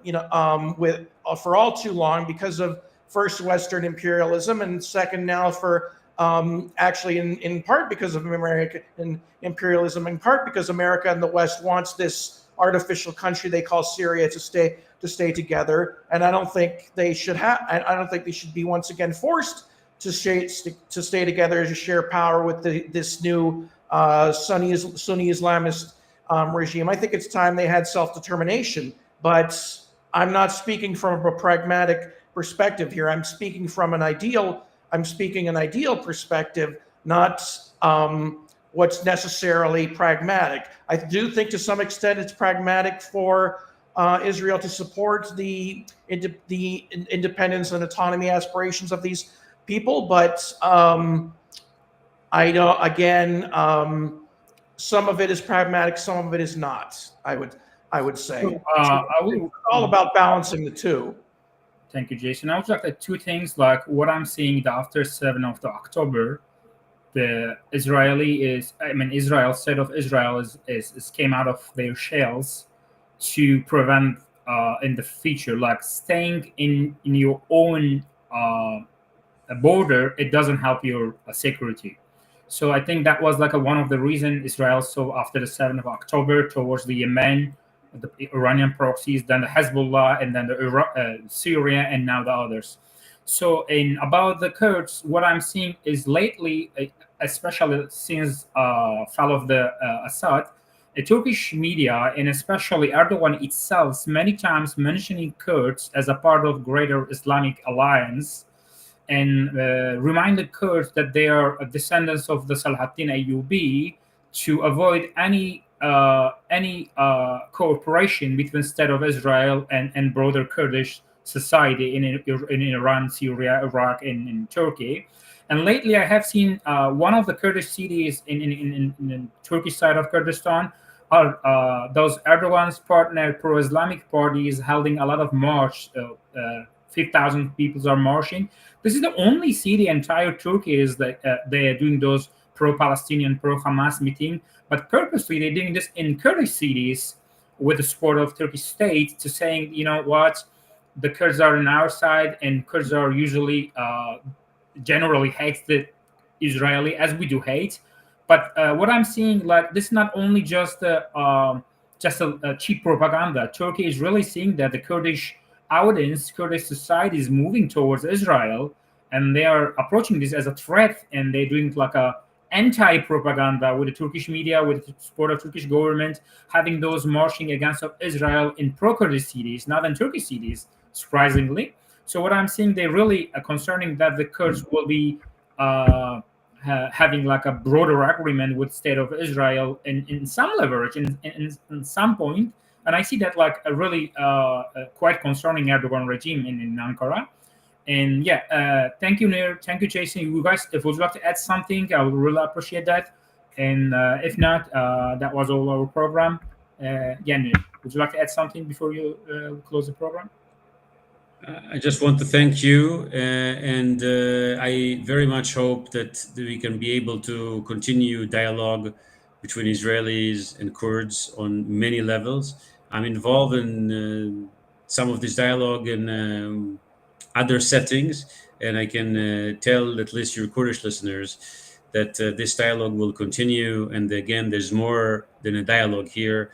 for all too long because of first Western imperialism, and second now for actually in part because of American imperialism, in part because America and the West wants this artificial country they call Syria to stay together. And I don't think they should be once again forced to stay together, to share power with this new Sunni Islamist regime. I think it's time they had self-determination. But I'm not speaking from a pragmatic perspective here. I'm speaking an ideal perspective, not what's necessarily pragmatic. I do think to some extent it's pragmatic for Israel to support the independence and autonomy aspirations of these people, but I know, again, some of it is pragmatic, some of it is not. I would say it's all about balancing the two. Thank you, Jason. I would like two things, like what I'm seeing after 7th of October. Israel, state of Israel is came out of their shells to prevent in the future, like staying in your own border, it doesn't help your security. So I think that was like one of the reasons Israel saw after the 7th of October towards the Yemen, the Iranian proxies, then the Hezbollah, and then the Syria, and now the others. So, in about the Kurds, what I'm seeing is lately, especially since fall of the Assad, the Turkish media and especially Erdogan itself many times mentioning Kurds as a part of greater Islamic alliance and remind the Kurds that they are descendants of the Salahuddin Ayyubi to avoid any cooperation between State of Israel and broader Kurdish society in Iran, Syria, Iraq, and in Turkey. And lately, I have seen one of the Kurdish cities in the Turkish side of Kurdistan are those Erdogan's partner pro-Islamic parties holding a lot of march. 5,000 people are marching. This is the only city in entire Turkey is that they are doing those pro-Palestinian, pro-Hamas meeting, but purposely they're doing this in Kurdish cities with the support of Turkish state to saying, you know what, the Kurds are on our side, and Kurds are usually generally hate the Israeli as we do hate. But what I'm seeing, like this, is not only just a cheap propaganda. Turkey is really seeing that the Kurdish audience, Kurdish society is moving towards Israel, and they are approaching this as a threat, and they're doing like a anti-propaganda with the Turkish media, with the support of Turkish government, having those marching against of Israel in pro-Kurdish cities, not in Turkish cities, surprisingly. So what I'm seeing, they're really concerning that the Kurds will be having like a broader agreement with State of Israel in some leverage, in some point. And I see that like a really quite concerning Erdogan regime in Ankara. And yeah, thank you, Nir. Thank you, Jason. You guys, if would you like to add something, I would really appreciate that. And if not, that was all our program. Yeah, Nir, would you like to add something before you close the program? I just want to thank you, and I very much hope that we can be able to continue dialogue between Israelis and Kurds on many levels. I'm involved in some of this dialogue in other settings, and I can tell at least your Kurdish listeners that this dialogue will continue. And again, there's more than a dialogue here.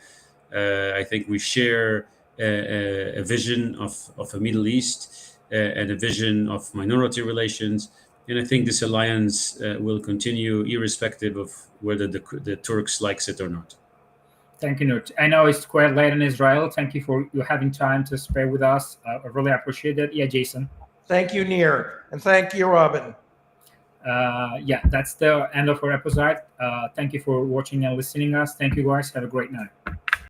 I think we share a vision of a Middle East and a vision of minority relations. And I think this alliance will continue irrespective of whether the Turks likes it or not. Thank you, Nut. I know it's quite late in Israel. Thank you for you having time to spare with us. I really appreciate it. Yeah, Jason. Thank you, Nir. And thank you, Robin. Yeah, that's the end of our episode. Thank you for watching and listening us. Thank you, guys. Have a great night.